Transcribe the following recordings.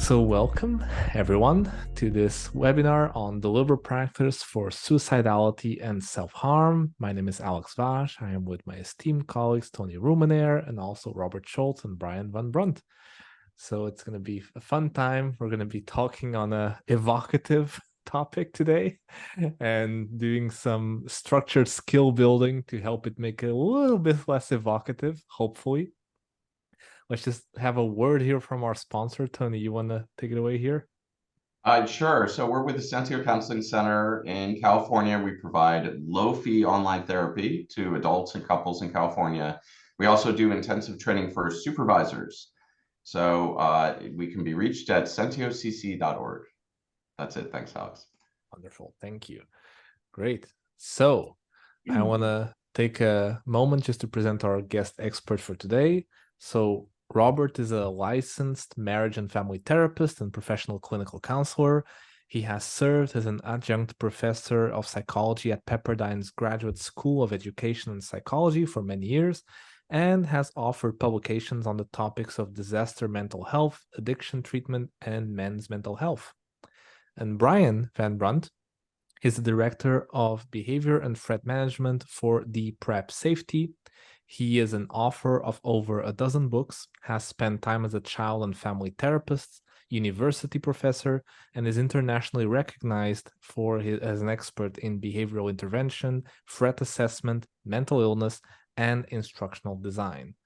So welcome everyone to this webinar on deliberate practice for suicidality and self-harm. My name is Alex Vash. I am with my esteemed colleagues Tony Rumenair and also Robert Schultz and Brian Van Brunt. So it's going to be a fun time. We're going to be talking on a evocative topic today and doing some structured skill building to help it make it a little bit less evocative, hopefully. Let's just have a word here from our sponsor. Tony, you want to take it away here? Sure. So we're with the Sentio Counseling Center in California. We provide low-fee online therapy to adults and couples in California. We also do intensive training for supervisors. So we can be reached at sentiocc.org. That's it. Thanks, Alex. Wonderful. Thank you. Great. So I want to take a moment just to present our guest expert for today. So Robert is a licensed marriage and family therapist and professional clinical counselor. He has served as an adjunct professor of psychology at Pepperdine's Graduate School of Education and Psychology for many years and has offered publications on the topics of disaster mental health, addiction treatment, and men's mental health. And Brian Van Brunt is the director of behavior and threat management for the Prep Safety. He is an author of over a dozen books, has spent time as a child and family therapist, university professor, and is internationally recognized as an expert in behavioral intervention, threat assessment, mental illness, and instructional design.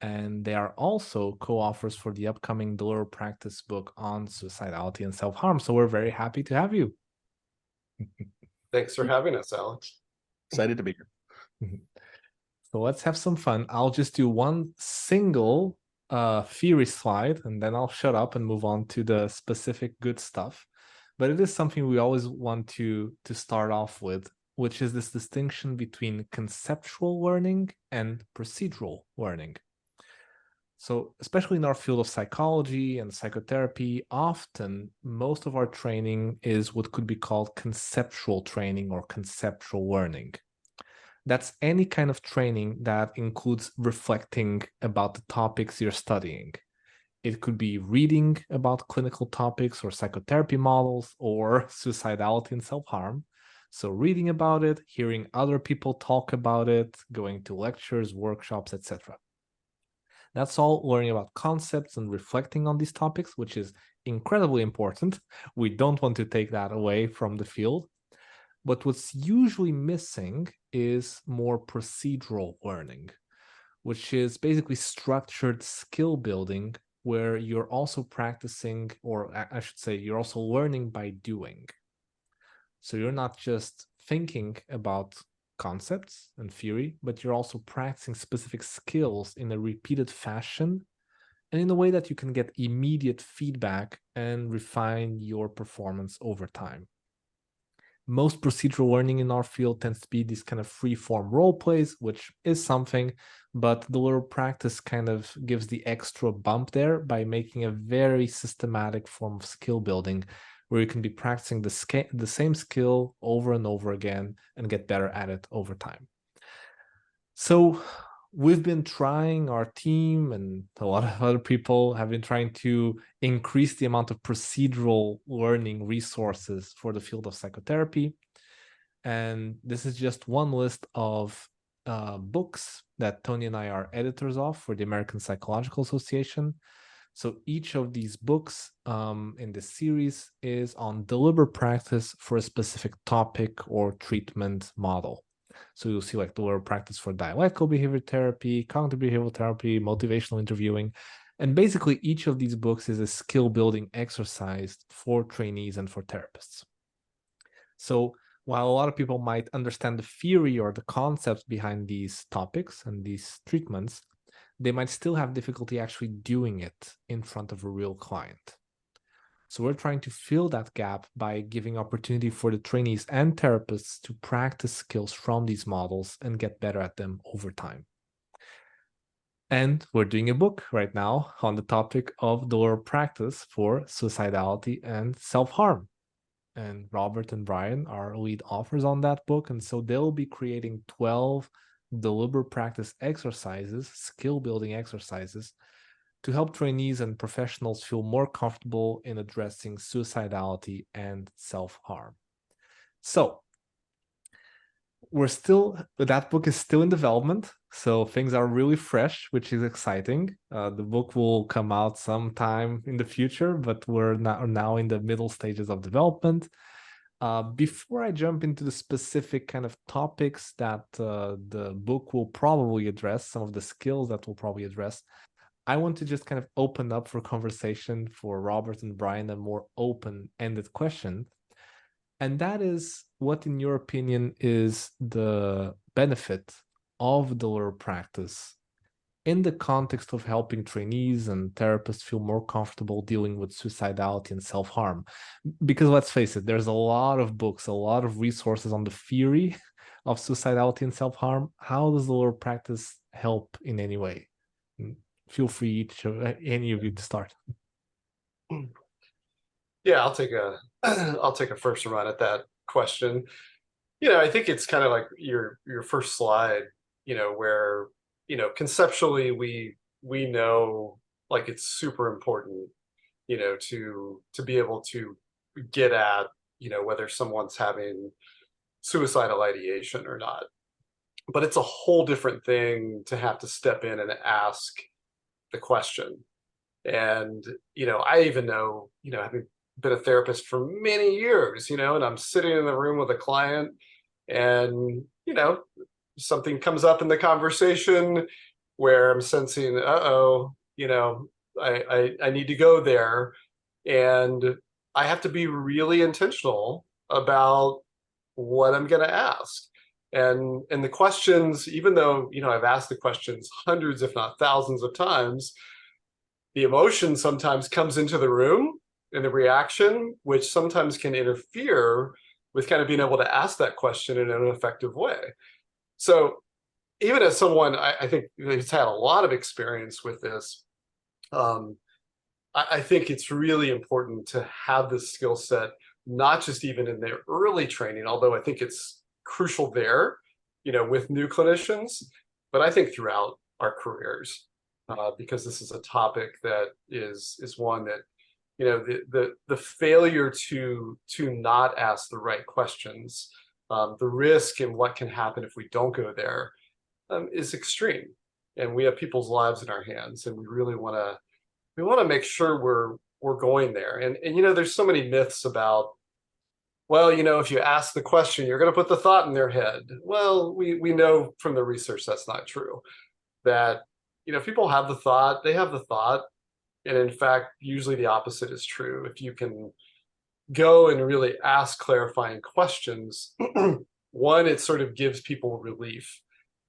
And they are also co-authors for the upcoming Deliberate Practice book on suicidality and self-harm. So we're very happy to have you. Thanks for having us, Alex. Excited to be here. So let's have some fun. I'll just do one single theory slide, and then I'll shut up and move on to the specific good stuff. But it is something we always want to start off with, which is this distinction between conceptual learning and procedural learning. So especially in our field of psychology and psychotherapy, often most of our training is what could be called conceptual training or conceptual learning. That's any kind of training that includes reflecting about the topics you're studying. It could be reading about clinical topics or psychotherapy models or suicidality and self-harm. So reading about it, hearing other people talk about it, going to lectures, workshops, etc. That's all learning about concepts and reflecting on these topics, which is incredibly important. We don't want to take that away from the field. But what's usually missing is more procedural learning, which is basically structured skill building where you're also practicing, or I should say, you're also learning by doing. So you're not just thinking about concepts and theory, but you're also practicing specific skills in a repeated fashion and in a way that you can get immediate feedback and refine your performance over time. Most procedural learning in our field tends to be these kind of free-form role plays, which is something, but the little practice kind of gives the extra bump there by making a very systematic form of skill building where you can be practicing the same skill over and over again and get better at it over time. So we've been trying, our team and a lot of other people have been trying to increase the amount of procedural learning resources for the field of psychotherapy. And this is just one list of books that Tony and I are editors of for the American Psychological Association. So each of these books in this series is on deliberate practice for a specific topic or treatment model. So you'll see like deliberate practice for dialectical behavior therapy, cognitive behavioral therapy, motivational interviewing. And basically each of these books is a skill building exercise for trainees and for therapists. So while a lot of people might understand the theory or the concepts behind these topics and these treatments, they might still have difficulty actually doing it in front of a real client. So we're trying to fill that gap by giving opportunity for the trainees and therapists to practice skills from these models and get better at them over time. And we're doing a book right now on the topic of deliberate practice for suicidality and self-harm. And Robert and Brian are lead authors on that book. And so they'll be creating 12 deliberate practice exercises, skill building exercises to help trainees and professionals feel more comfortable in addressing suicidality and self-harm. So that book is still in development, so things are really fresh, which is exciting. The book will come out sometime in the future, but we're now in the middle stages of development. Before I jump into the specific kind of topics that the book will probably address, some of the skills that will probably address, I want to just kind of open up for conversation for Robert and Brian, a more open-ended question. And that is, what, in your opinion, is the benefit of the lawyer practice in the context of helping trainees and therapists feel more comfortable dealing with suicidality and self-harm? Because let's face it, there's a lot of books, a lot of resources on the theory of suicidality and self-harm. How does the lawyer practice help in any way? Feel free, any of you, to start. Yeah, I'll take a first run at that question. I think it's kind of like your first slide, where, conceptually we know, like, it's super important, to be able to get at, whether someone's having suicidal ideation or not. But it's a whole different thing to have to step in and ask the question. And, I even know, having been a therapist for many years, and I'm sitting in the room with a client and, something comes up in the conversation where I'm sensing, I need to go there. And I have to be really intentional about what I'm going to ask. And the questions, even though, I've asked the questions hundreds, if not thousands of times, the emotion sometimes comes into the room and the reaction, which sometimes can interfere with kind of being able to ask that question in an effective way. So even as someone, I think, who's had a lot of experience with this, I think it's really important to have this skill set, not just even in their early training, although I think it's crucial there, with new clinicians, but I think throughout our careers, because this is a topic that is one that, the failure to not ask the right questions, the risk and what can happen if we don't go there, is extreme. And we have people's lives in our hands, and we really want to make sure we're going there. And there's so many myths about, well, if you ask the question, you're going to put the thought in their head. Well, we know from the research that's not true. That, people have the thought, they have the thought. And in fact, usually the opposite is true. If you can go and really ask clarifying questions, one, it sort of gives people relief.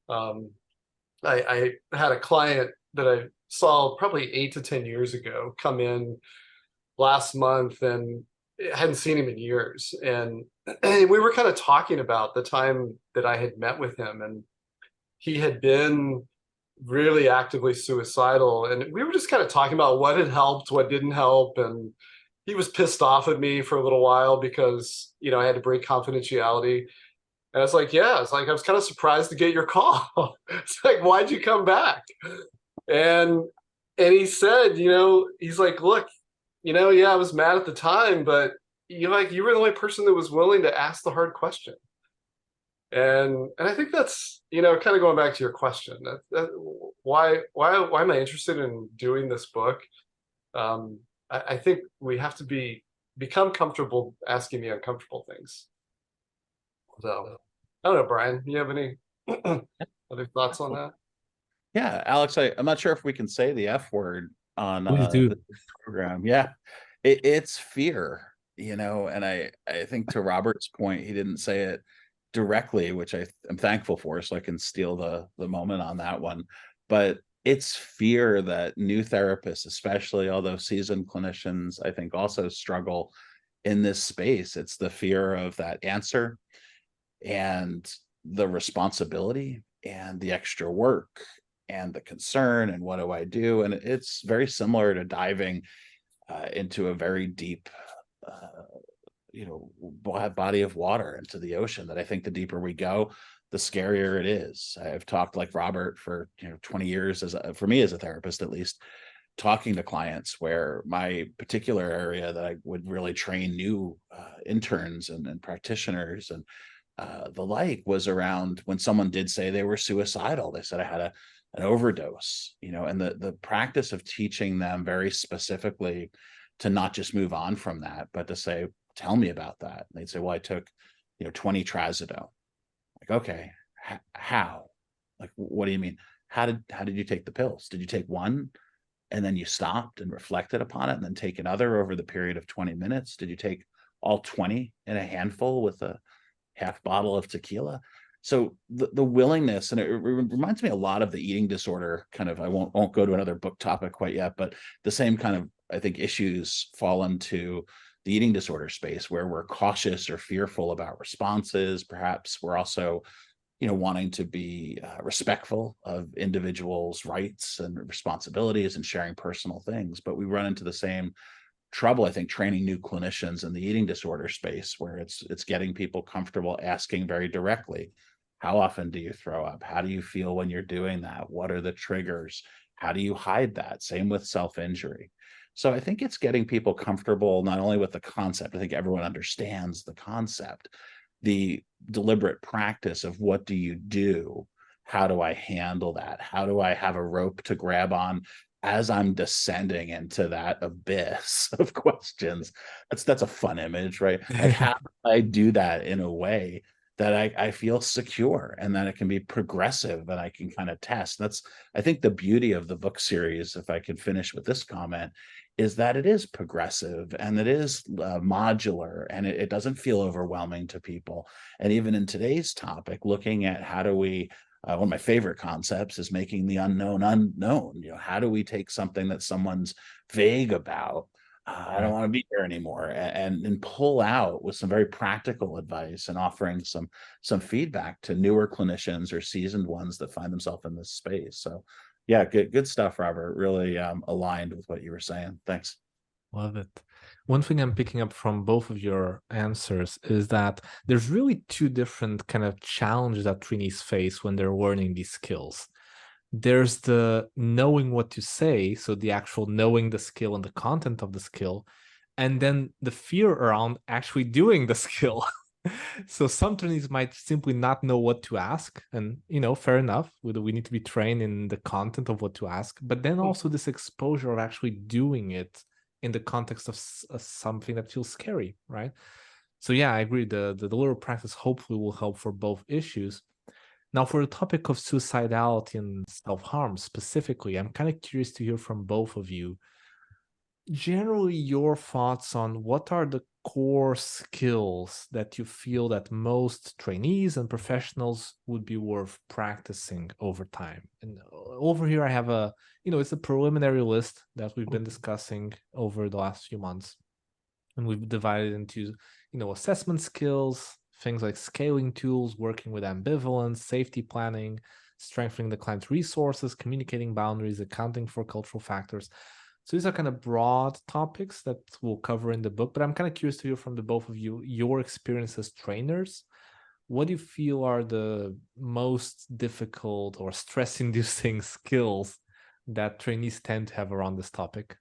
I had a client that I saw probably 8 to 10 years ago come in last month, and hadn't seen him in years. And we were kind of talking about the time that I had met with him, and he had been really actively suicidal. And we were just kind of talking about what had helped, what didn't help. And he was pissed off at me for a little while because, I had to break confidentiality. And I was like, I was kind of surprised to get your call. It's like, why'd you come back? And he said, he's like, look, I was mad at the time, but you were the only person that was willing to ask the hard question. And I think that's, kind of going back to your question, why am I interested in doing this book? I think we have to become comfortable asking the uncomfortable things. So I don't know, Brian, do you have any other thoughts on that? Yeah, Alex, I'm not sure if we can say the F word on the program. Yeah, it's fear, and I think, to Robert's point, he didn't say it directly, which I'm thankful for, so I can steal the moment on that one. But it's fear that new therapists, especially, although seasoned clinicians, I think, also struggle in this space. It's the fear of that answer and the responsibility and the extra work and the concern and what do I do? And it's very similar to diving into a very deep body of water, into the ocean, that I think the deeper we go, the scarier it is. I've talked, like Robert, for 20 years, for me as a therapist at least, talking to clients where my particular area that I would really train new interns and practitioners and the like was around when someone did say they were suicidal. They said I had an overdose, and the practice of teaching them very specifically to not just move on from that, but to say, tell me about that. And they'd say, well, I took, 20 trazodone. Like, okay, how? Like, what do you mean? How did you take the pills? Did you take one and then you stopped and reflected upon it and then take another over the period of 20 minutes? Did you take all 20 in a handful with a half bottle of tequila? So the willingness, and it reminds me a lot of the eating disorder kind of, I won't go to another book topic quite yet, but the same kind of, I think, issues fall into the eating disorder space where we're cautious or fearful about responses. Perhaps we're also wanting to be respectful of individuals' rights and responsibilities and sharing personal things. But we run into the same trouble, I think, training new clinicians in the eating disorder space, where it's getting people comfortable asking very directly, how often do you throw up? How do you feel when you're doing that? What are the triggers? How do you hide that? Same with self-injury. So I think it's getting people comfortable not only with the concept, I think everyone understands the concept, the deliberate practice of what do you do? How do I handle that? How do I have a rope to grab on as I'm descending into that abyss of questions? That's a fun image, right? Like, how do I do that in a way that I feel secure and that it can be progressive and I can kind of test? That's, I think, the beauty of the book series, if I could finish with this comment, is that it is progressive and it is modular, and it doesn't feel overwhelming to people. And even in today's topic, looking at how do we, one of my favorite concepts is making the unknown unknown. How do we take something that someone's vague about, I don't want to be here anymore, and pull out with some very practical advice and offering some feedback to newer clinicians or seasoned ones that find themselves in this space. So yeah, good stuff, Robert. Really aligned with what you were saying. Thanks. Love it. One thing I'm picking up from both of your answers is that there's really two different kind of challenges that trainees face when they're learning these skills. There's the knowing what to say, so the actual knowing the skill and the content of the skill, and then the fear around actually doing the skill. So some trainees might simply not know what to ask, and fair enough, we need to be trained in the content of what to ask, but then also this exposure of actually doing it in the context of something that feels scary, right? So yeah, I agree, the little practice hopefully will help for both issues. Now, for the topic of suicidality and self-harm specifically, I'm kind of curious to hear from both of you. Generally, your thoughts on what are the core skills that you feel that most trainees and professionals would be worth practicing over time. And over here, I have it's a preliminary list that we've been discussing over the last few months. And we've divided into, assessment skills, things like scaling tools, working with ambivalence, safety planning, strengthening the client's resources, communicating boundaries, accounting for cultural factors. So these are kind of broad topics that we'll cover in the book, but I'm kind of curious to hear from the both of you, your experience as trainers. What do you feel are the most difficult or stress-inducing skills that trainees tend to have around this topic?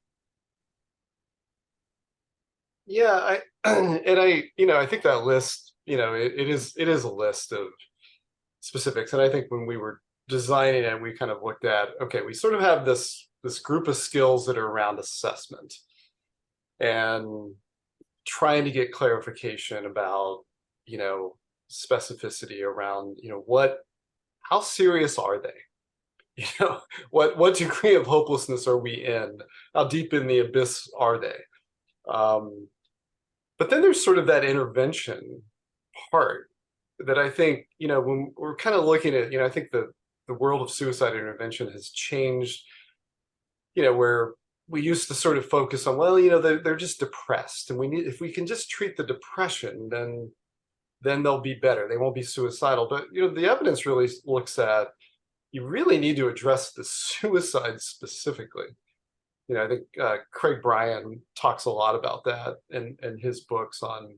Yeah, I think that list, it is a list of specifics. And I think when we were designing it, we kind of looked at, okay, we sort of have this group of skills that are around assessment and trying to get clarification about, specificity around, how serious are they? What degree of hopelessness are we in? How deep in the abyss are they? But then there's sort of that intervention part that I think, when we're kind of looking at, I think the world of suicide intervention has changed, where we used to sort of focus on, well, they're just depressed, and if we can just treat the depression, then they'll be better. They won't be suicidal. But, the evidence really looks at, you really need to address the suicide specifically. I think Craig Bryan talks a lot about that in his books on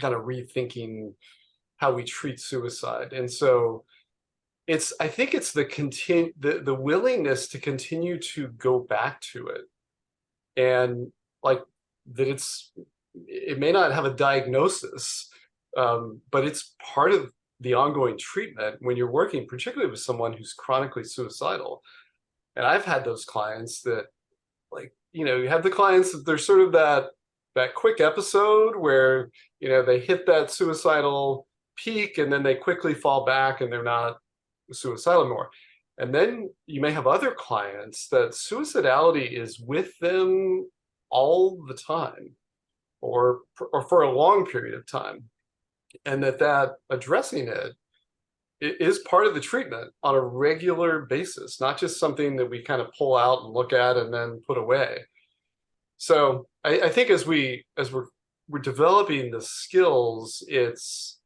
kind of rethinking how we treat suicide. And so, I think it's the willingness to continue to go back to it, and like that it may not have a diagnosis, but it's part of the ongoing treatment when you're working, particularly with someone who's chronically suicidal. And I've had those clients that, like, you have the clients that they're sort of that quick episode where, they hit that suicidal peak and then they quickly fall back and they're not suicidal anymore. And then you may have other clients that suicidality is with them all the time, or for a long period of time, and that addressing it is part of the treatment on a regular basis, not just something that we kind of pull out and look at and then put away. So I think as we're developing the skills, it's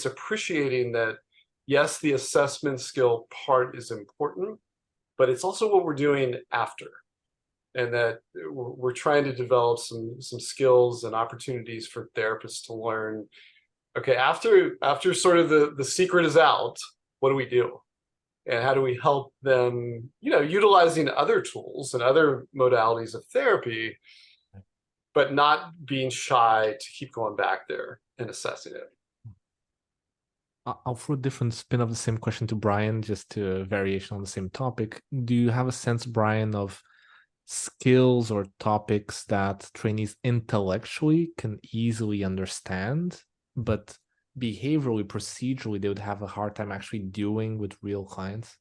appreciating that, yes, the assessment skill part is important, but it's also what we're doing after, and that we're trying to develop some skills and opportunities for therapists to learn. Okay, after sort of the secret is out, what do we do? And how do we help them, utilizing other tools and other modalities of therapy, but not being shy to keep going back there and assessing it? I'll throw a different spin of the same question to Brian, just to a variation on the same topic. Do you have a sense, Brian, of skills or topics that trainees intellectually can easily understand, but behaviorally, procedurally, they would have a hard time actually doing with real clients?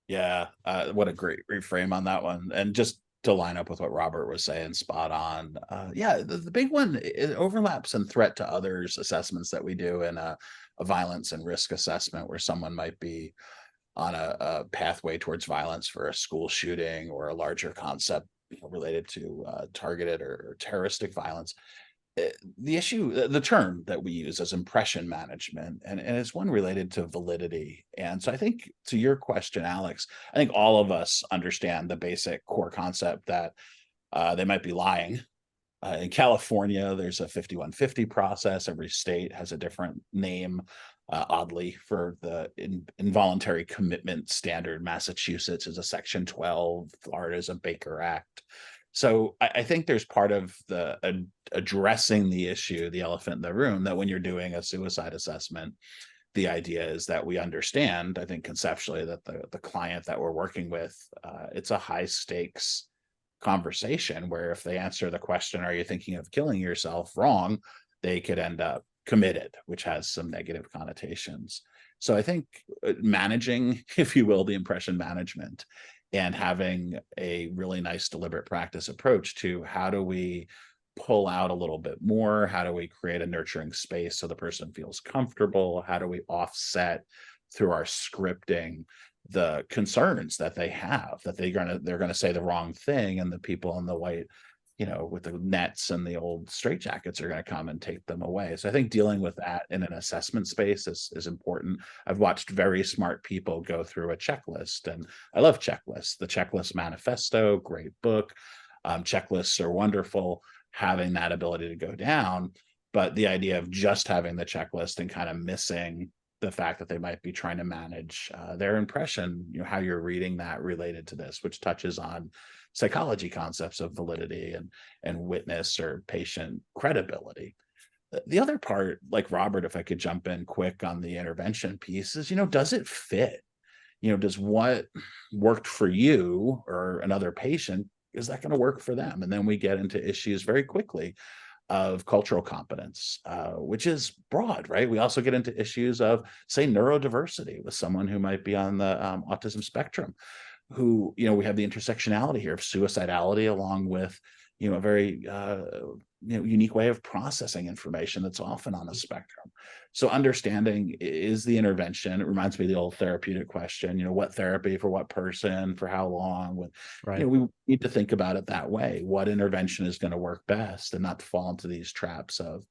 Yeah, what a great reframe on that one. And just to line up with what Robert was saying, spot on. Yeah, the big one, it overlaps in threat to others assessments that we do in a violence and risk assessment, where someone might be on a pathway towards violence for a school shooting or a larger concept related to targeted or terroristic violence. The term that we use is impression management, and it's one related to validity. And so I think, to your question, Alex, I think all of us understand the basic core concept that they might be lying. In California, there's a 5150 process. Every state has a different name, oddly, for the involuntary commitment standard. Massachusetts is a Section 12. Florida is a Baker Act. So I think there's part of the addressing the issue, the elephant in the room, that when you're doing a suicide assessment, the idea is that we understand, I think conceptually, that the client that we're working with, it's a high stakes conversation where if they answer the question, are you thinking of killing yourself, wrong, they could end up committed, which has some negative connotations. So I think managing, if you will, the impression management, and having a really nice deliberate practice approach to how do we pull out a little bit more, how do we create a nurturing space so the person feels comfortable, how do we offset through our scripting the concerns that they have, that they're gonna say the wrong thing, and the people in the white, with the nets and the old straitjackets are going to come and take them away. So I think dealing with that in an assessment space is important. I've watched very smart people go through a checklist, and I love checklists. The Checklist Manifesto, great book. Checklists are wonderful, having that ability to go down. But the idea of just having the checklist and kind of missing the fact that they might be trying to manage their impression, how you're reading that related to this, which touches on psychology concepts of validity and witness or patient credibility. The other part, like Robert, if I could jump in quick on the intervention piece, is, does it fit? Does what worked for you or another patient, is that going to work for them? And then we get into issues very quickly of cultural competence, which is broad, right? We also get into issues of, say, neurodiversity with someone who might be on the autism spectrum, who, we have the intersectionality here of suicidality, along with, a very, unique way of processing information that's often on a spectrum. So understanding, is the intervention, it reminds me of the old therapeutic question, what therapy for what person, for how long, right. We need to think about it that way. What intervention is going to work best, and not to fall into these traps of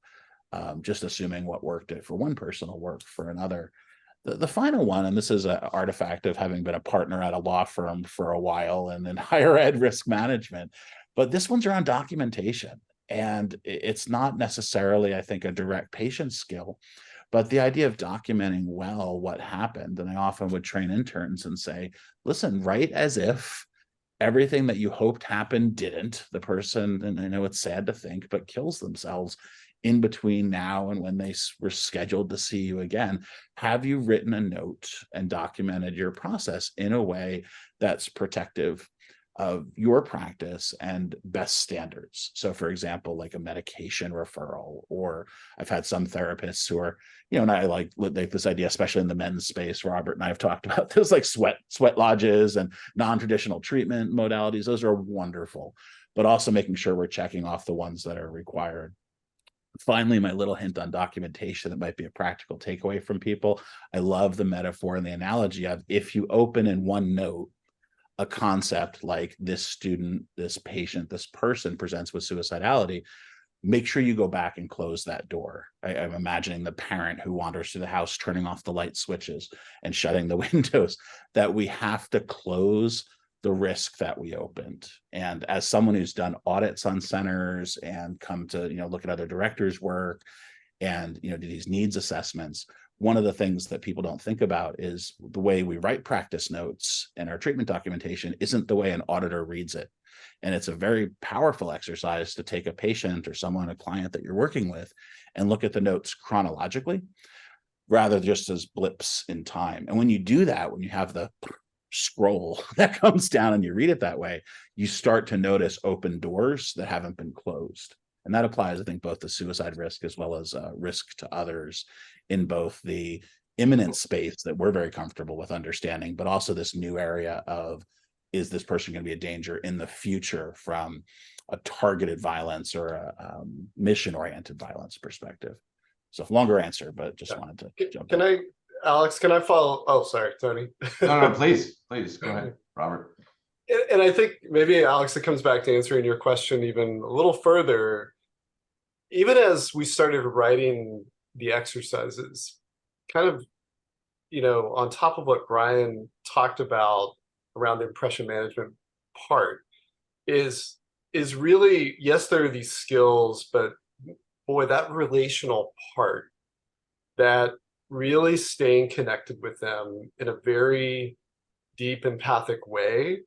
just assuming what worked for one person will work for another. The final one, and this is an artifact of having been a partner at a law firm for a while and in higher ed risk management, but this one's around documentation. And it's not necessarily, I think, a direct patient skill, But the idea of documenting well what happened, and I often would train interns and say, listen, write as if everything that you hoped happened didn't. The person, and I know it's sad to think, but kills themselves in between now and when they were scheduled to see you again. Have you written a note and documented your process in a way that's protective of your practice and best standards? So for example, like a medication referral, or I've had some therapists who are, and I like this idea, especially in the men's space. Robert and I have talked about this, like sweat lodges and non-traditional treatment modalities. Those are wonderful, but also making sure we're checking off the ones that are required. Finally, my little hint on documentation that might be a practical takeaway from people. I love the metaphor and the analogy of, if you open in one note a concept like this student, this patient, this person presents with suicidality, make sure you go back and close that door. I'm imagining the parent who wanders through the house, turning off the light switches and shutting the windows, that we have to close the risk that we opened. And as someone who's done audits on centers and come to, look at other directors' work and, do these needs assessments, one of the things that people don't think about is the way we write practice notes and our treatment documentation isn't the way an auditor reads it. And it's a very powerful exercise to take a patient or someone, a client that you're working with, and look at the notes chronologically rather just as blips in time. And when you do that, when you have the scroll that comes down and you read it that way, you start to notice open doors that haven't been closed. And that applies, I think, both to suicide risk as well as risk to others in both the imminent space that we're very comfortable with understanding, but also this new area of, is this person going to be a danger in the future from a targeted violence or a mission-oriented violence perspective? So longer answer, but just wanted to jump in. Alex, can I follow? Oh, sorry, Tony. No, please go ahead, Robert. And I think maybe, Alex, it comes back to answering your question even a little further. Even as we started writing the exercises, kind of, on top of what Brian talked about around the impression management part, is really, yes, there are these skills, but boy, that relational part, that really staying connected with them in a very deep empathic way,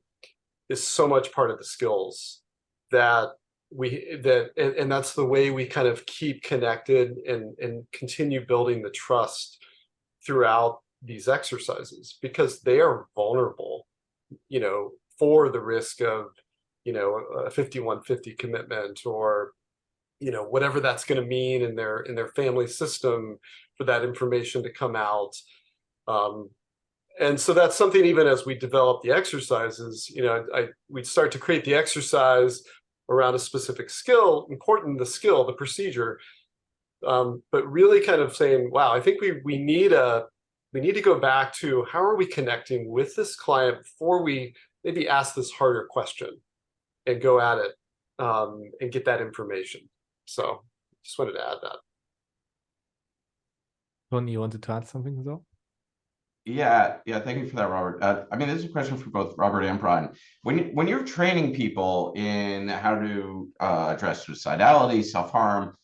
is so much part of the skills that and that's the way we kind of keep connected and continue building the trust throughout these exercises, because they are vulnerable, for the risk of, a 5150 commitment, or, whatever that's going to mean in their family system for that information to come out. And so that's something, even as we develop the exercises, we'd start to create the exercise around a specific skill, important the skill, the procedure, but really kind of saying, wow, I think we need to go back to, how are we connecting with this client before we maybe ask this harder question and go at it and get that information. So just wanted to add that. Tony, you wanted to add something as well? Yeah. Thank you for that, Robert. This is a question for both Robert and Brian. When you're training people in how to address suicidality, self-harm,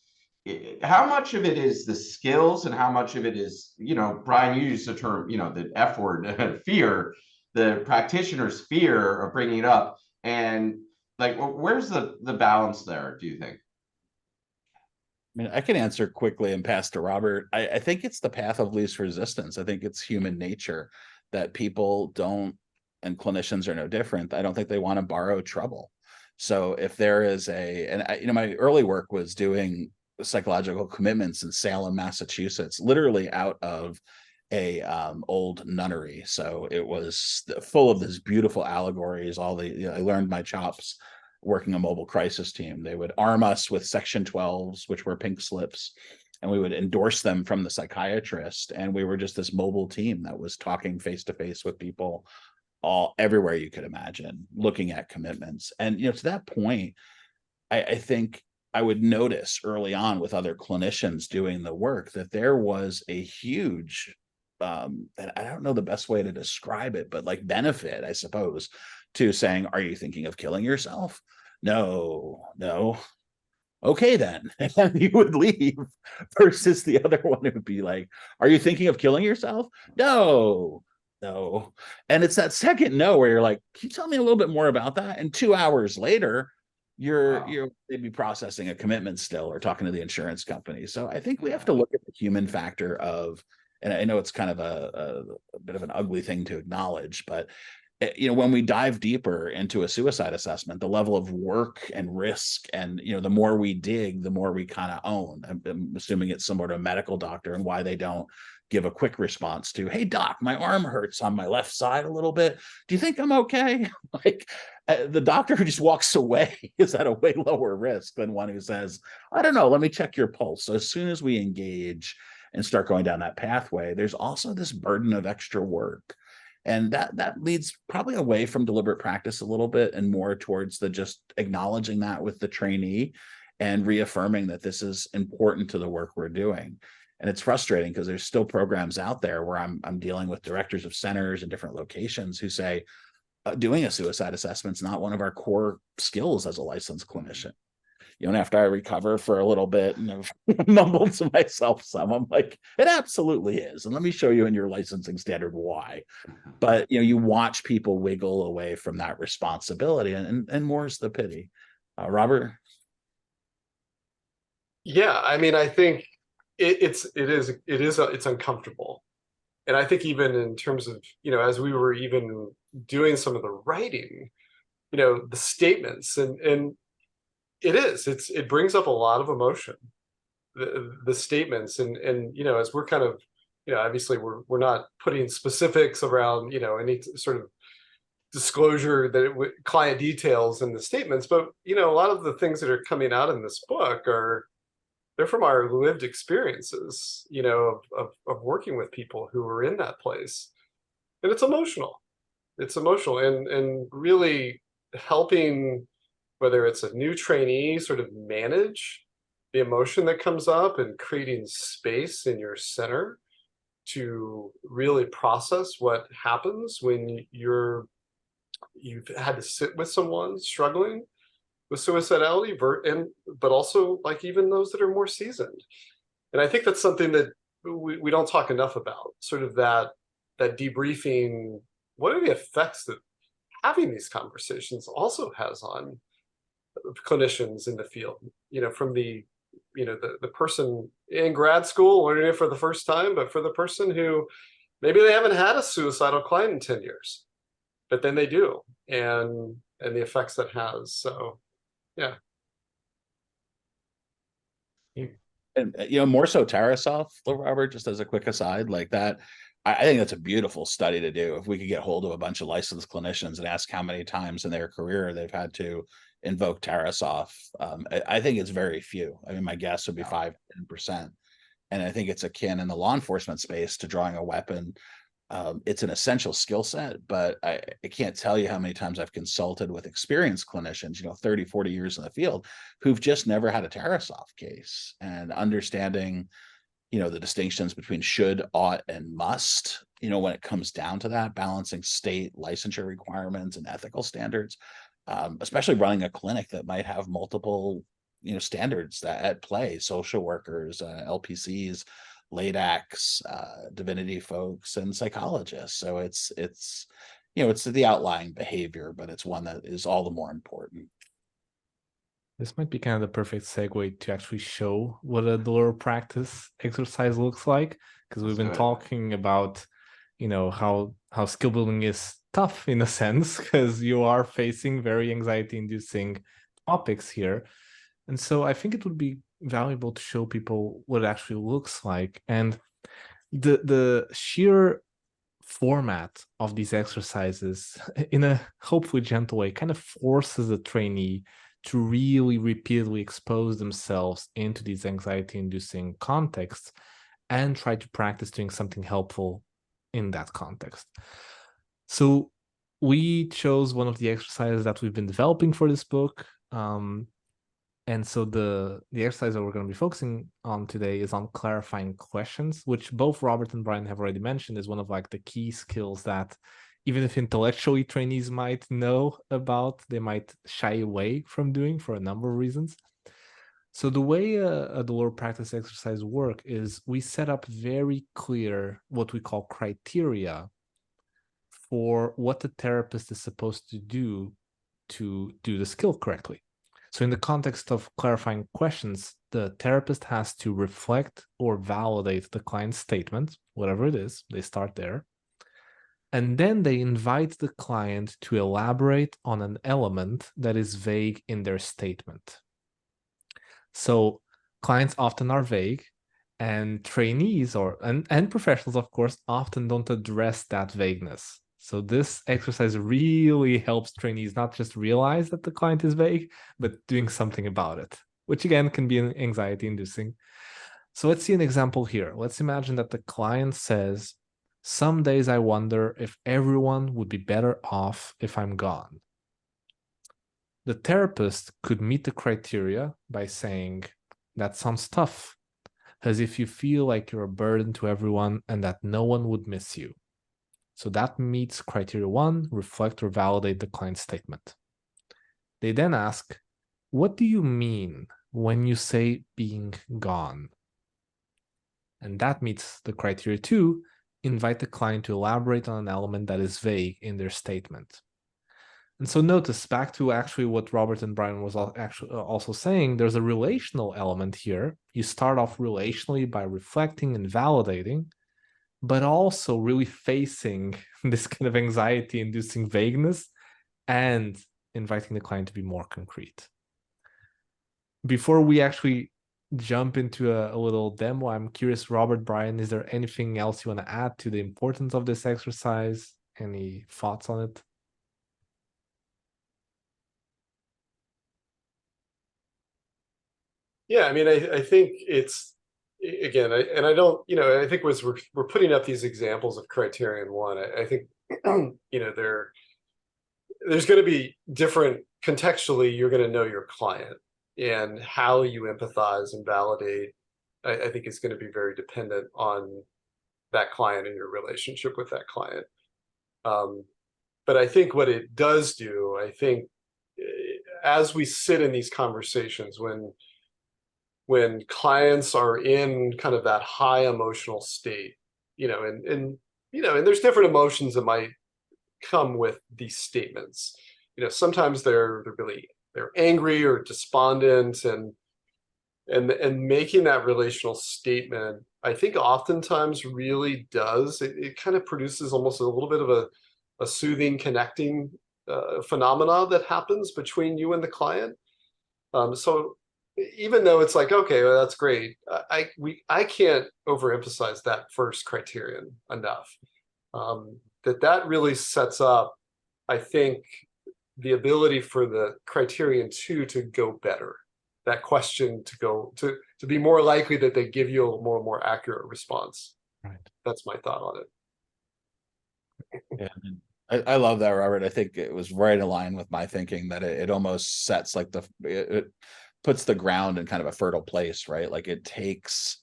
how much of it is the skills and how much of it is, Brian, you used the term, the F word, fear, the practitioner's fear of bringing it up, and like, where's the balance there, do you think? I can answer quickly and pass to Robert. I think it's the path of least resistance. I think it's human nature that people don't, and clinicians are no different. I don't think they want to borrow trouble. So if there is my early work was doing psychological commitments in Salem, Massachusetts, literally out of a old nunnery. So it was full of these beautiful allegories. I learned my chops working a mobile crisis team. They would arm us with section 12s, which were pink slips, and we would endorse them from the psychiatrist. And we were just this mobile team that was talking face to face with people everywhere you could imagine, looking at commitments. And, to that point, I think I would notice early on with other clinicians doing the work that there was a huge, and I don't know the best way to describe it, but like benefit, I suppose, to saying, are you thinking of killing yourself? No. okay, then, and then you would leave, versus the other one, it would be like, are you thinking of killing yourself? No. And it's that second no where you're like, can you tell me a little bit more about that? And 2 hours later, you're maybe processing a commitment still, or talking to the insurance company. So I think we have to look at the human factor of, and I know it's kind of a bit of an ugly thing to acknowledge, but when we dive deeper into a suicide assessment, the level of work and risk, and the more we dig, the more we kind of own. I'm assuming it's similar to a medical doctor, and why they don't give a quick response to, hey doc, my arm hurts on my left side a little bit, do you think I'm okay? Like, the doctor who just walks away is at a way lower risk than one who says, I don't know, let me check your pulse. So as soon as we engage and start going down that pathway, there's also this burden of extra work. And that leads probably away from deliberate practice a little bit, and more towards the just acknowledging that with the trainee and reaffirming that this is important to the work we're doing. And it's frustrating because there's still programs out there where I'm dealing with directors of centers in different locations who say, doing a suicide assessment is not one of our core skills as a licensed clinician. And after I recover for a little bit and I've mumbled to myself some, I'm like, it absolutely is. And let me show you in your licensing standard why. But you watch people wiggle away from that responsibility, and more's the pity. Robert? Yeah, I mean, I think it's uncomfortable. And I think even in terms of, as we were even doing some of the writing, the statements, and it brings up a lot of emotion, the statements, and as we're kind of, obviously we're not putting specifics around, any sort of disclosure that client details in the statements, but a lot of the things that are coming out in this book they're from our lived experiences, of working with people who are in that place. And it's emotional. And really helping, whether it's a new trainee, sort of manage the emotion that comes up, and creating space in your center to really process what happens when you've had to sit with someone struggling with suicidality, but also like even those that are more seasoned. And I think that's something that we don't talk enough about, sort of that debriefing. What are the effects that having these conversations also has on clinicians in the field, from the person in grad school learning it for the first time, but for the person who maybe they haven't had a suicidal client in 10 years, but then they do, and the effects that has. So yeah. And more so Tarasov, Robert, just as a quick aside, like that, I think that's a beautiful study to do. If we could get hold of a bunch of licensed clinicians and ask how many times in their career they've had to invoke Tarasov, I think it's very few. I mean, my guess would be 5-10%. And I think it's akin in the law enforcement space to drawing a weapon. It's an essential skill set, but I can't tell you how many times I've consulted with experienced clinicians, 30, 40 years in the field, who've just never had a Tarasov case, and understanding, the distinctions between should, ought, and must, when it comes down to that, balancing state licensure requirements and ethical standards, especially running a clinic that might have multiple, standards that at play, social workers, LPCs, LADACs, divinity folks, and psychologists. So it's the outlying behavior, but it's one that is all the more important. This might be kind of the perfect segue to actually show what a deliberate practice exercise looks like, because we've been talking about, how skill building is tough in a sense, because you are facing very anxiety-inducing topics here. And so I think it would be valuable to show people what it actually looks like. And the sheer format of these exercises, in a hopefully gentle way, kind of forces the trainee to really repeatedly expose themselves into these anxiety-inducing contexts and try to practice doing something helpful in that context. So we chose one of the exercises that we've been developing for this book. And so the exercise that we're going to be focusing on today is on clarifying questions, which both Robert and Brian have already mentioned is one of like the key skills that even if intellectually trainees might know about, they might shy away from doing for a number of reasons. So the way a Dolor practice exercise work is we set up very clear, what we call criteria for what the therapist is supposed to do the skill correctly. So in the context of clarifying questions, the therapist has to reflect or validate the client's statement, whatever it is, they start there. And then they invite the client to elaborate on an element that is vague in their statement. So clients often are vague, and trainees and professionals, of course, often don't address that vagueness. So this exercise really helps trainees not just realize that the client is vague, but doing something about it, which again can be anxiety inducing. So let's see an example here. Let's imagine that the client says, "Some days I wonder if everyone would be better off if I'm gone." The therapist could meet the criteria by saying, "That sounds tough, as if you feel like you're a burden to everyone and that no one would miss you." So that meets criteria 1, reflect or validate the client's statement. They then ask, "What do you mean when you say being gone?" And that meets the criteria 2, invite the client to elaborate on an element that is vague in their statement. And so notice, back to actually what Robert and Brian was also saying, there's a relational element here. You start off relationally by reflecting and validating, but also really facing this kind of anxiety-inducing vagueness and inviting the client to be more concrete. Before we actually jump into a little demo, I'm curious, Robert, Brian, is there anything else you want to add to the importance of this exercise? Any thoughts on it? Yeah, I mean, I think it's, again, I don't, I think we're putting up these examples of criterion 1. I think, there's going to be different, contextually, you're going to know your client, and how you empathize and validate, I think is going to be very dependent on that client and your relationship with that client. But I think what it does do, I think, as we sit in these conversations, when clients are in kind of that high emotional state, and there's different emotions that might come with these statements. Sometimes they're angry or despondent, and making that relational statement, I think oftentimes really does, it kind of produces almost a little bit of a soothing, connecting phenomena that happens between you and the client. So even though it's like, okay, well, that's great, I can't overemphasize that first criterion enough. That really sets up, I think, the ability for the criterion 2 to go better. That question to be more likely that they give you a more accurate response. Right. That's my thought on it. Yeah, I love that, Robert. I think it was right in line with my thinking, that it almost sets like it puts the ground in kind of a fertile place, right? Like it takes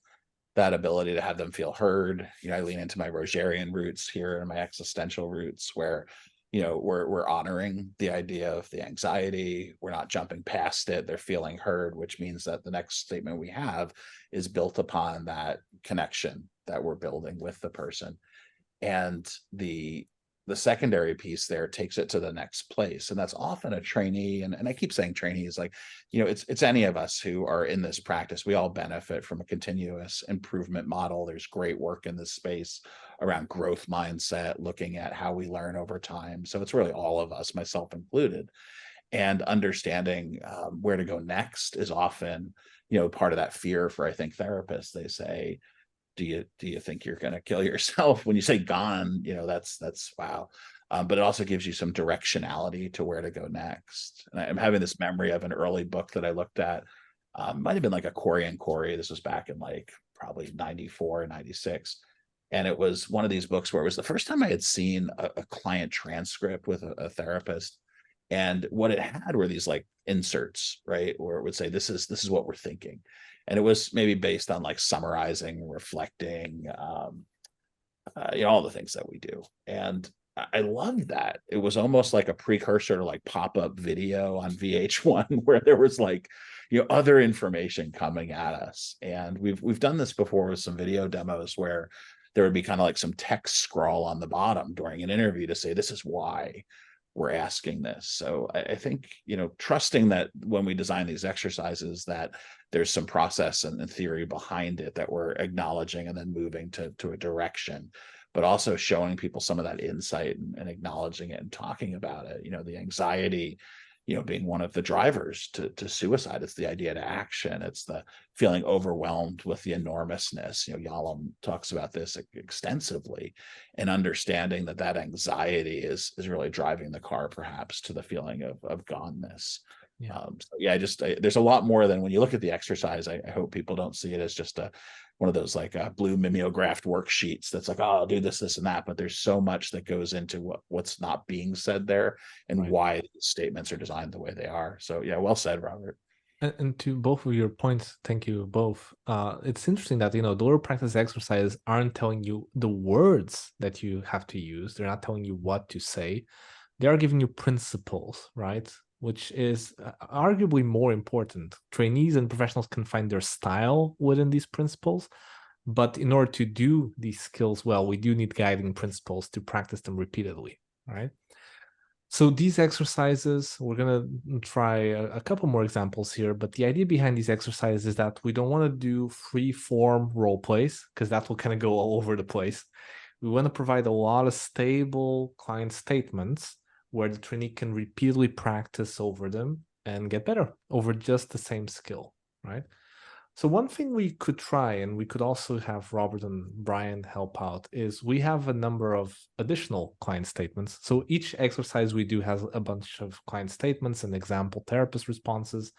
that ability to have them feel heard. I lean into my Rogerian roots here and my existential roots, where we're honoring the idea of the anxiety. We're not jumping past it. They're feeling heard, which means that the next statement we have is built upon that connection that we're building with the person. And the secondary piece there takes it to the next place. And that's often a trainee. And I keep saying trainees, like, it's any of us who are in this practice. We all benefit from a continuous improvement model. There's great work in this space around growth mindset, looking at how we learn over time. So it's really all of us, myself included. And understanding where to go next is often, part of that fear for, I think, therapists. They say, do you think you're going to kill yourself? When you say gone, that's wow. But it also gives you some directionality to where to go next. And I'm having this memory of an early book that I looked at. Might have been like a Corey and Corey. This was back in like probably 94, 96. And it was one of these books where it was the first time I had seen a client transcript with a therapist. And what it had were these like inserts, right? Where it would say, this is what we're thinking. And it was maybe based on like summarizing, reflecting, all the things that we do. And I loved that. It was almost like a precursor to like pop-up video on VH1, where there was like, other information coming at us. And we've done this before with some video demos where there would be kind of like some text scroll on the bottom during an interview to say, this is why we're asking this. So I think, trusting that when we design these exercises, that there's some process and theory behind it that we're acknowledging and then moving to a direction, but also showing people some of that insight and acknowledging it and talking about it. The anxiety, being one of the drivers to suicide. It's the idea to action. It's the feeling overwhelmed with the enormousness. Yalom talks about this extensively, and understanding that anxiety is really driving the car, perhaps, to the feeling of goneness. Yeah. There's a lot more than when you look at the exercise. I hope people don't see it as just one of those like blue mimeographed worksheets that's like, oh, I'll do this, and that. But there's so much that goes into what's not being said there, and why statements are designed the way they are. So yeah, well said, Robert. And to both of your points, thank you both. It's interesting that, the oral practice exercises aren't telling you the words that you have to use. They're not telling you what to say. They are giving you principles, right? Which is arguably more important. Trainees and professionals can find their style within these principles, but in order to do these skills well, we do need guiding principles to practice them repeatedly, right? So these exercises, we're going to try a couple more examples here, but the idea behind these exercises is that we don't want to do free form role plays, because that will kind of go all over the place. We want to provide a lot of stable client statements where the trainee can repeatedly practice over them and get better over just the same skill, right? So one thing we could try, and we could also have Robert and Brian help out, is we have a number of additional client statements. So each exercise we do has a bunch of client statements and example therapist responses.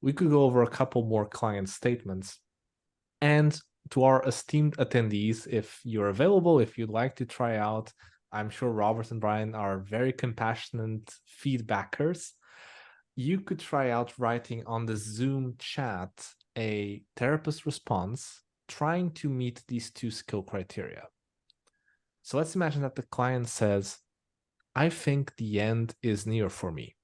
We could go over a couple more client statements. And to our esteemed attendees, if you're available, if you'd like to try out, I'm sure Robert and Brian are very compassionate feedbackers. You could try out writing on the Zoom chat a therapist response trying to meet these two skill criteria. So let's imagine that the client says, I think the end is near for me.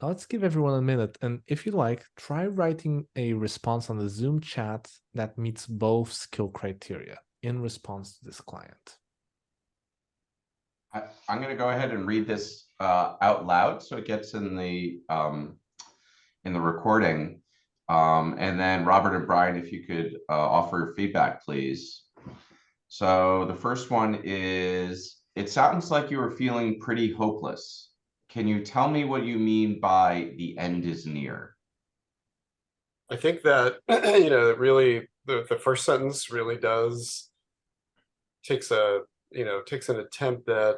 Now let's give everyone a minute, and if you like, try writing a response on the Zoom chat that meets both skill criteria in response to this client. I'm going to go ahead and read this out loud so it gets in the recording. And then Robert and Brian, if you could offer your feedback, please. So the first one is, it sounds like you are feeling pretty hopeless. Can you tell me what you mean by the end is near? I think that, really the first sentence really takes an attempt at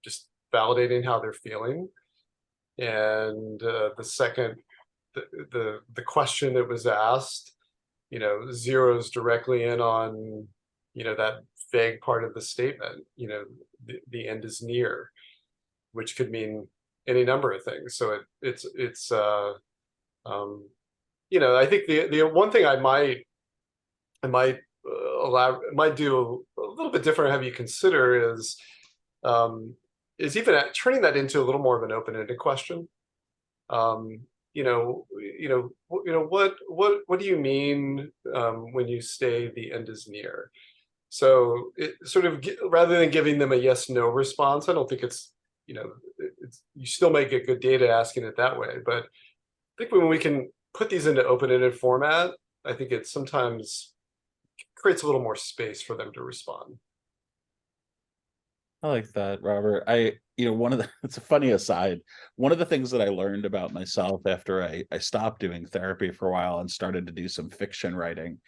just validating how they're feeling. And the second, the question that was asked, zeroes directly in on, that vague part of the statement, the end is near, which could mean any number of things. So I think the one thing I might do a little bit different, have you consider is even turning that into a little more of an open-ended question. What do you mean when you say the end is near? So it sort of, rather than giving them a yes/no response, I don't think it's, you still may get good data asking it that way. But I think when we can put these into open-ended format, I think it sometimes creates a little more space for them to respond. I like that, Robert. It's a funny aside. One of the things that I learned about myself after I stopped doing therapy for a while and started to do some fiction writing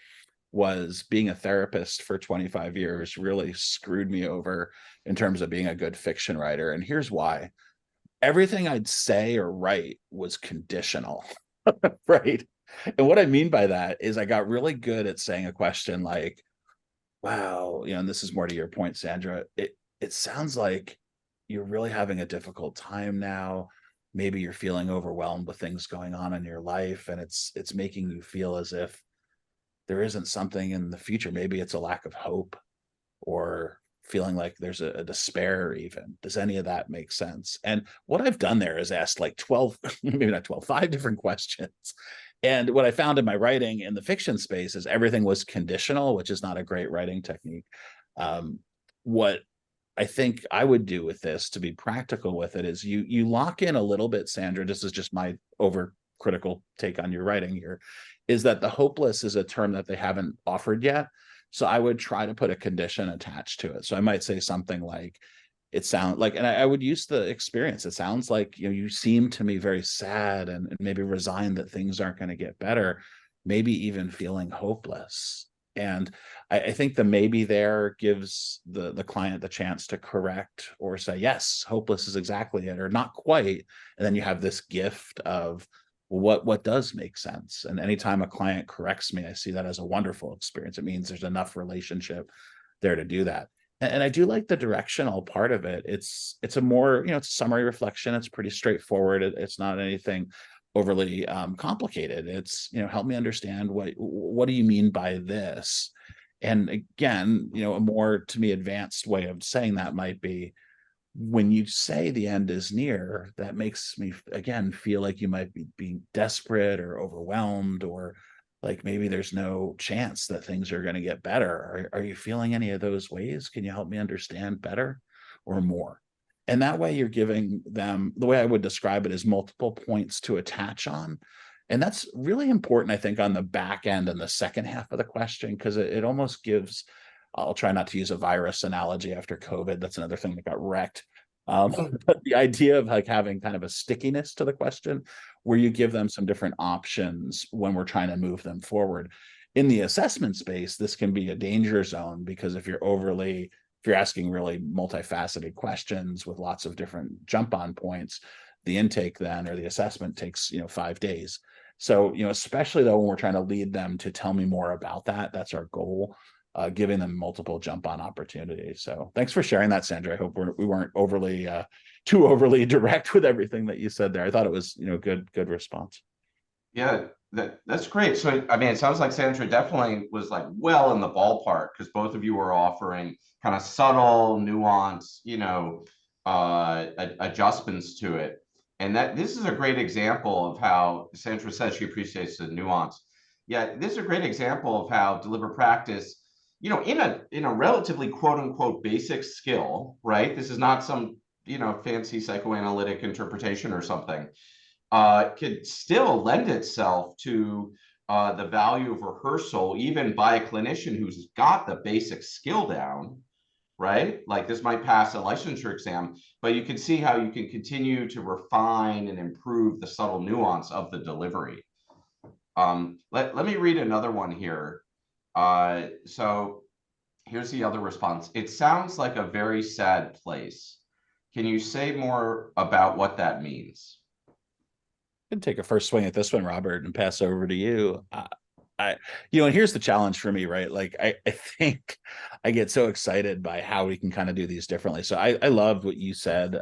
was being a therapist for 25 years really screwed me over in terms of being a good fiction writer. And here's why. Everything I'd say or write was conditional, right? And what I mean by that is I got really good at saying a question like, wow, and this is more to your point, Sandra, it sounds like you're really having a difficult time now. Maybe you're feeling overwhelmed with things going on in your life, and it's making you feel as if there isn't something in the future. Maybe it's a lack of hope, or feeling like there's a despair even. Does any of that make sense? And what I've done there is asked like 12, maybe not 12, 5 different questions. And what I found in my writing in the fiction space is everything was conditional, which is not a great writing technique. What I think I would do with this, to be practical with it, is you lock in a little bit, Sandra, this is just my overcritical take on your writing here, is that the hopeless is a term that they haven't offered yet. So I would try to put a condition attached to it. So I might say something like, it sounds like, and I would use the experience. It sounds like, you know, you seem to me very sad and maybe resigned that things aren't going to get better, maybe even feeling hopeless. And I think the maybe there gives the client the chance to correct or say, yes, hopeless is exactly it, or not quite. And then you have this gift of, what does make sense. And anytime a client corrects me, I see that as a wonderful experience. It means there's enough relationship there to do that. And I do like the directional part of it. It's a more, you know, it's a summary reflection. It's pretty straightforward. It's not anything overly complicated. It's, you know, help me understand what do you mean by this? And again, you know, a more, to me, advanced way of saying that might be, when you say the end is near, that makes me, again, feel like you might be being desperate or overwhelmed, or like maybe there's no chance that things are going to get better. Are you feeling any of those ways? Can you help me understand better or more? And that way you're giving them, the way I would describe it, is multiple points to attach on. And that's really important, I think, on the back end and the second half of the question, because it almost gives, I'll try not to use a virus analogy after COVID. That's another thing that got wrecked. But the idea of like having kind of a stickiness to the question, where you give them some different options when we're trying to move them forward. In the assessment space, this can be a danger zone, because if you're asking really multifaceted questions with lots of different jump on points, the intake then, or the assessment, takes, you know, 5 days. So, you know, especially though, when we're trying to lead them to tell me more about that, that's our goal. Giving them multiple jump on opportunities. So thanks for sharing that, Sandra. I hope we weren't overly too overly direct with everything that you said there. I thought it was, you know, good response. Yeah, that's great. So I mean, it sounds like Sandra definitely was like well in the ballpark, because both of you were offering kind of subtle, nuance, you know, adjustments to it. And that this is a great example of how Sandra says she appreciates the nuance. Yeah, this is a great example of how deliberate practice, you know, in a relatively quote unquote basic skill, right? This is not some, you know, fancy psychoanalytic interpretation or something, could still lend itself to the value of rehearsal, even by a clinician who's got the basic skill down, right? Like this might pass a licensure exam, but you can see how you can continue to refine and improve the subtle nuance of the delivery. Let me read another one here. So here's the other response. It sounds like a very sad place. Can you say more about what that means? I can take a first swing at this one, Robert, and pass over to you. You know, and here's the challenge for me, right? Like, I think I get so excited by how we can kind of do these differently. So I loved what you said,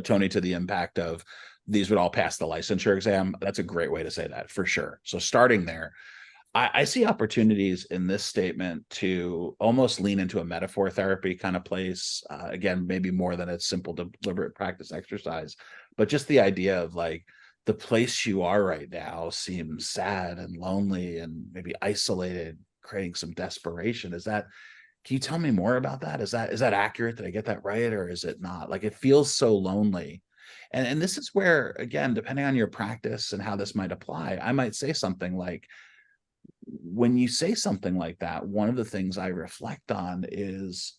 Tony, to the impact of these would all pass the licensure exam. That's a great way to say that, for sure. So starting there, I see opportunities in this statement to almost lean into a metaphor therapy kind of place. Again, maybe more than a simple deliberate practice exercise, but just the idea of like, the place you are right now seems sad and lonely and maybe isolated, creating some desperation. Can you tell me more about that? Is that accurate? Did I get that right? Or is it not? Like, it feels so lonely. And this is where, again, depending on your practice and how this might apply, I might say something like, when you say something like that, one of the things I reflect on is,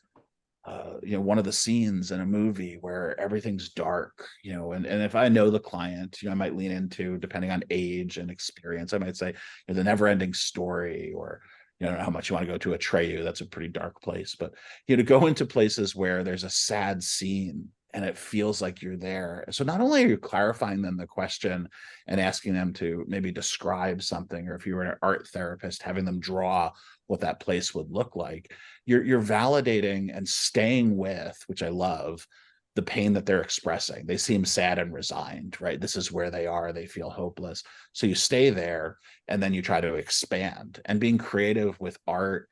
you know, one of the scenes in a movie where everything's dark, you know, and if I know the client, you know, I might lean into, depending on age and experience, I might say, you know, the never ending story, or, you know, how much you want to go to Atreyu. That's a pretty dark place, but, you know, to go into places where there's a sad scene and it feels like you're there. So not only are you clarifying them the question and asking them to maybe describe something, or if you were an art therapist, having them draw what that place would look like, you're validating and staying with, which I love, the pain that they're expressing. They seem sad and resigned, right? This is where they are. They feel hopeless. So you stay there, and then you try to expand. And being creative with art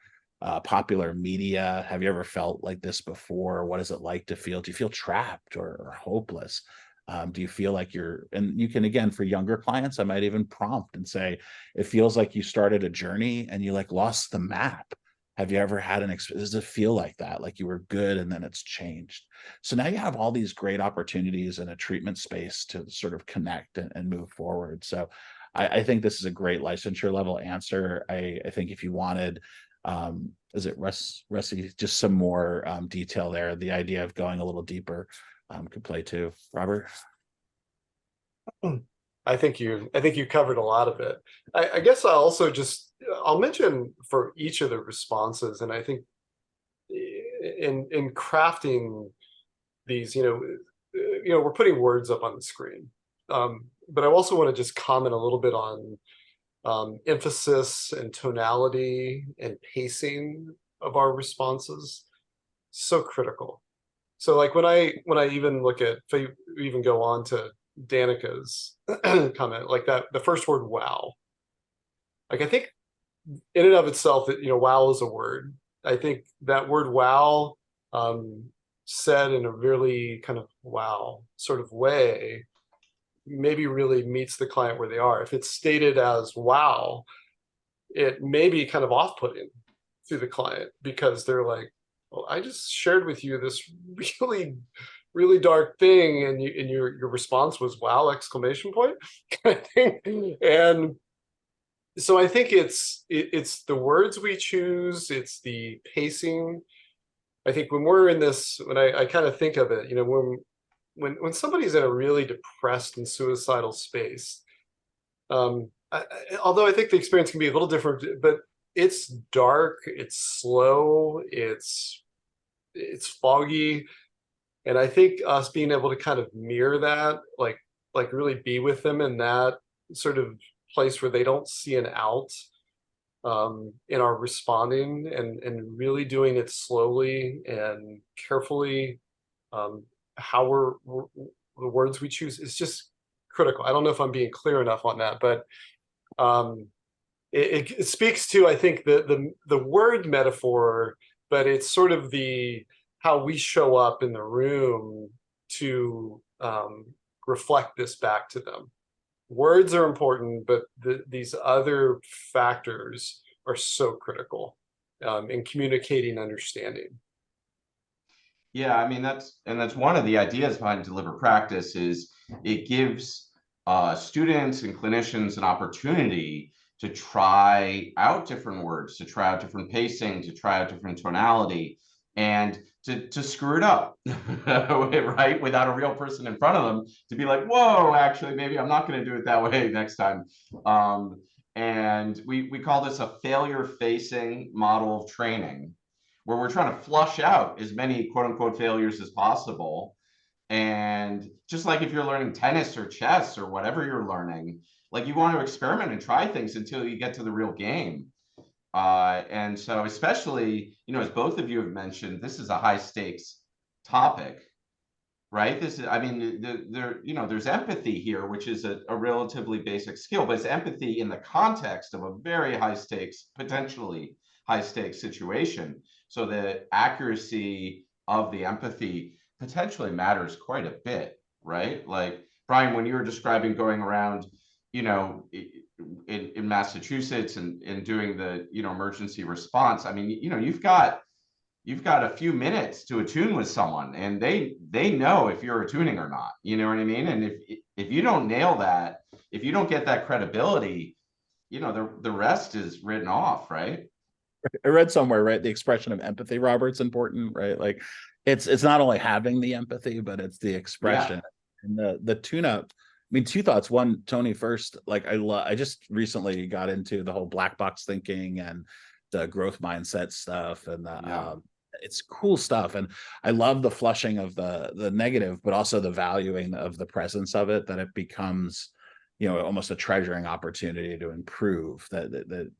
popular media. Have you ever felt like this before? What is it like to feel? Do you feel trapped or hopeless? Do you feel like and you can, again, for younger clients, I might even prompt and say, it feels like you started a journey and you like lost the map. Have you ever had does it feel like that? Like you were good and then it's changed? So now you have all these great opportunities in a treatment space to sort of connect and move forward. So I think this is a great licensure level answer. I think if you wanted, is it Rusty, just some more detail there, the idea of going a little deeper could play too. Robert? I think you covered a lot of it. I guess I'll mention for each of the responses, and I think in crafting these, we're putting words up on the screen, but I also want to just comment a little bit on emphasis and tonality and pacing of our responses. So critical. So like when I even look at, if I even go on to Danica's comment, like that, the first word, wow. Like I think in and of itself, that, wow is a word. I think that word wow, said in a really kind of wow sort of way, maybe really meets the client where they are. If it's stated as wow, it may be kind of off-putting to the client, because they're like, well, I just shared with you this really, really dark thing, and your response was wow, exclamation point kind of thing. And so I think it's the words we choose, it's the pacing. I think when we're in this, when I kind of think of it, when somebody's in a really depressed and suicidal space, although I think the experience can be a little different, but it's dark, it's slow, it's foggy. And I think us being able to kind of mirror that, like really be with them in that sort of place where they don't see an out, in our responding, and really doing it slowly and carefully, how the words we choose is just critical. I don't know if I'm being clear enough on that, but it speaks to, I think, the word metaphor, but it's sort of how we show up in the room to reflect this back to them. Words are important, but these other factors are so critical in communicating understanding. Yeah, I mean, that's one of the ideas behind Deliver Practice, is it gives students and clinicians an opportunity to try out different words, to try out different pacing, to try out different tonality, and to screw it up, right? Without a real person in front of them to be like, whoa, actually, maybe I'm not going to do it that way next time. And we call this a failure-facing model of training, where we're trying to flush out as many quote unquote failures as possible. And just like if you're learning tennis or chess or whatever you're learning, like you want to experiment and try things until you get to the real game. And so especially, as both of you have mentioned, this is a high stakes topic, right? This is, I mean, there's empathy here, which is a relatively basic skill, but it's empathy in the context of a very high stakes, potentially high stakes situation. So the accuracy of the empathy potentially matters quite a bit, right? Like, Brian, when you were describing going around, in Massachusetts and doing the, emergency response, I mean, you've got a few minutes to attune with someone, and they know if you're attuning or not, you know what I mean? And if you don't nail that, if you don't get that credibility, the rest is written off, right? I read somewhere, right, the expression of empathy, Robert's important, right? Like it's not only having the empathy, but it's the expression. Yeah. And the tune up. I mean, two thoughts. One, Tony, first, like I just recently got into the whole black box thinking and the growth mindset stuff, and it's cool stuff. And I love the flushing of the negative, but also the valuing of the presence of it, that it becomes, almost a treasuring opportunity to improve, that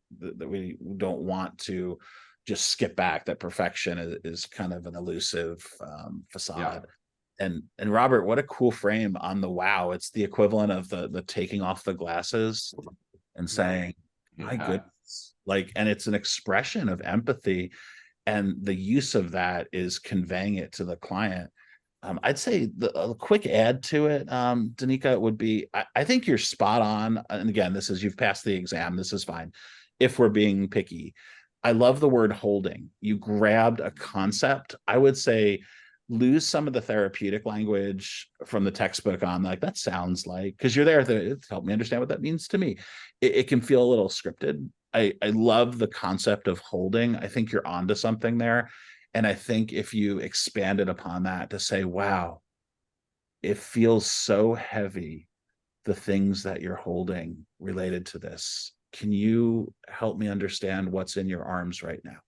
we don't want to just skip back, that perfection is kind of an elusive facade. Yeah. And Robert, what a cool frame on the wow. It's the equivalent of the taking off the glasses and saying, my goodness, Like, and it's an expression of empathy, and the use of that is conveying it to the client. I'd say a quick add to it, Danica, would be, I think you're spot on. And again, this is, you've passed the exam. This is fine. If we're being picky, I love the word holding. You grabbed a concept. I would say lose some of the therapeutic language from the textbook on, like, that sounds like, because you're there to help me understand what that means to me. It can feel a little scripted. I love the concept of holding. I think you're onto something there. And I think if you expanded upon that to say, wow, it feels so heavy, the things that you're holding related to this. Can you help me understand what's in your arms right now?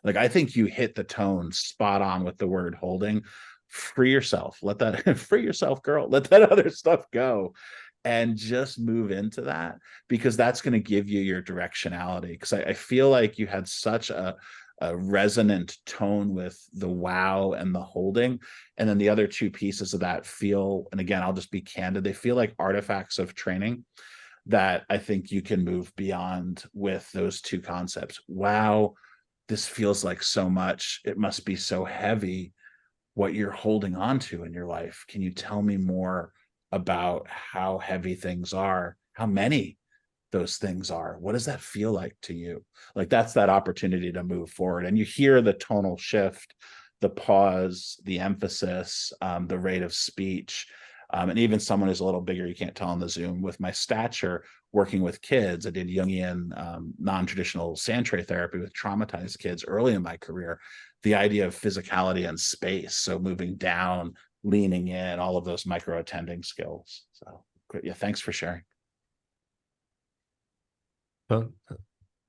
Like, I think you hit the tone spot on with the word holding. Free yourself. Let that free yourself, girl. Let that other stuff go and just move into that, because that's going to give you your directionality. Because I feel like you had such a resonant tone with the wow and the holding. And then the other two pieces of that feel, and again, I'll just be candid, they feel like artifacts of training that I think you can move beyond with those two concepts. Wow, this feels like so much. It must be so heavy what you're holding on to in your life. Can you tell me more about how heavy things are? How many those things are? What does that feel like to you? Like, that's that opportunity to move forward. And you hear the tonal shift, the pause, the emphasis, the rate of speech. And even someone who's a little bigger, you can't tell on the Zoom, with my stature, working with kids, I did Jungian non-traditional sand tray therapy with traumatized kids early in my career. The idea of physicality and space, so moving down, leaning in, all of those micro attending skills. So yeah, thanks for sharing. But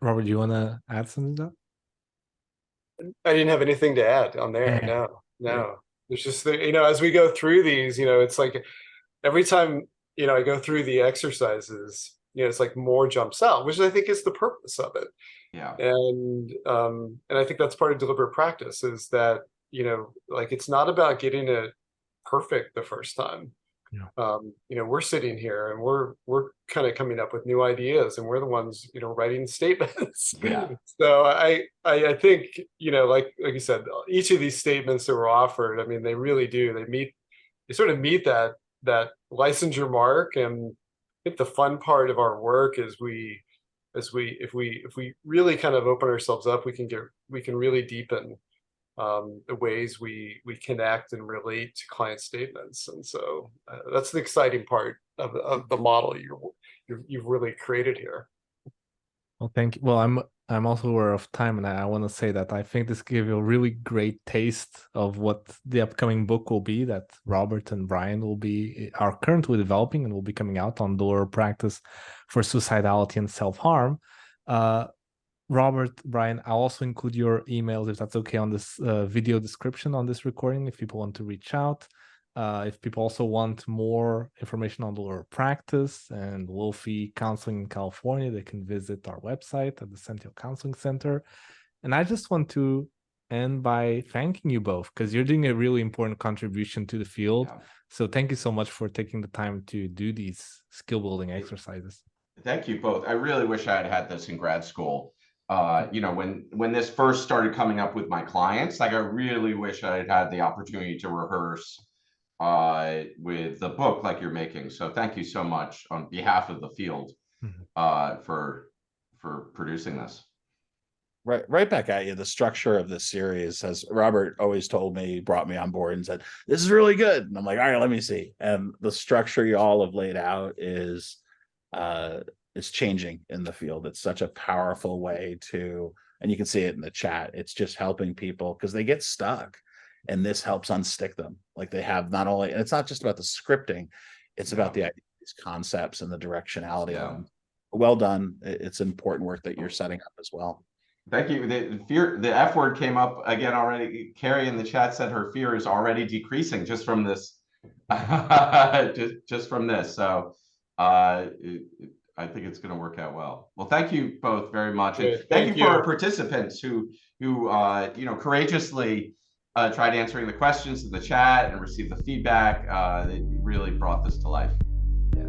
Robert, do you want to add something to that? I didn't have anything to add on there. No. Yeah. There's just, as we go through these, it's like every time, I go through the exercises, it's like more jumps out, which I think is the purpose of it. Yeah. And I think that's part of deliberate practice, is that, like, it's not about getting it perfect the first time. Yeah. We're sitting here and we're kind of coming up with new ideas, and we're the ones, writing statements. Yeah. So I think, like you said, each of these statements that were offered, I mean, they really do, they sort of meet that licensure mark. And I think the fun part of our work is if we really kind of open ourselves up, we can really deepen the ways we connect and relate to client statements. And so that's the exciting part of the model you've really created here. Well, thank you. Well, I'm also aware of time, and I want to say that I think this gave you a really great taste of what the upcoming book will be, that Robert and Brian are currently developing and will be coming out on door practice for suicidality and self-harm. Robert, Brian, I'll also include your emails, if that's okay, on this video description on this recording, if people want to reach out. If people also want more information on lower practice and low-fee counseling in California, they can visit our website at the Sentio Counseling Center. And I just want to end by thanking you both, because you're doing a really important contribution to the field. Yeah. So thank you so much for taking the time to do these skill-building exercises. Thank you both. I really wish I had had this in grad school. When this first started coming up with my clients, like, I really wish I had had the opportunity to rehearse with the book like you're making. So thank you so much on behalf of the field for producing this. Right back at you. The structure of this series, as Robert always told me, brought me on board and said, this is really good. And I'm like, all right, let me see. And the structure you all have laid out is changing in the field. It's such a powerful way to, and you can see it in the chat, it's just helping people because they get stuck, and this helps unstick them. Like, they have not only, and it's not just about the scripting, it's about the these concepts and the directionality of them. Well done. It's important work that you're setting up as well. Thank you. The F word came up again already. Carrie in the chat said her fear is already decreasing just from this. just from this. So I think it's going to work out well. Well, thank you both very much. And thank you for our participants who courageously tried answering the questions in the chat and received the feedback. They really brought this to life. Yes.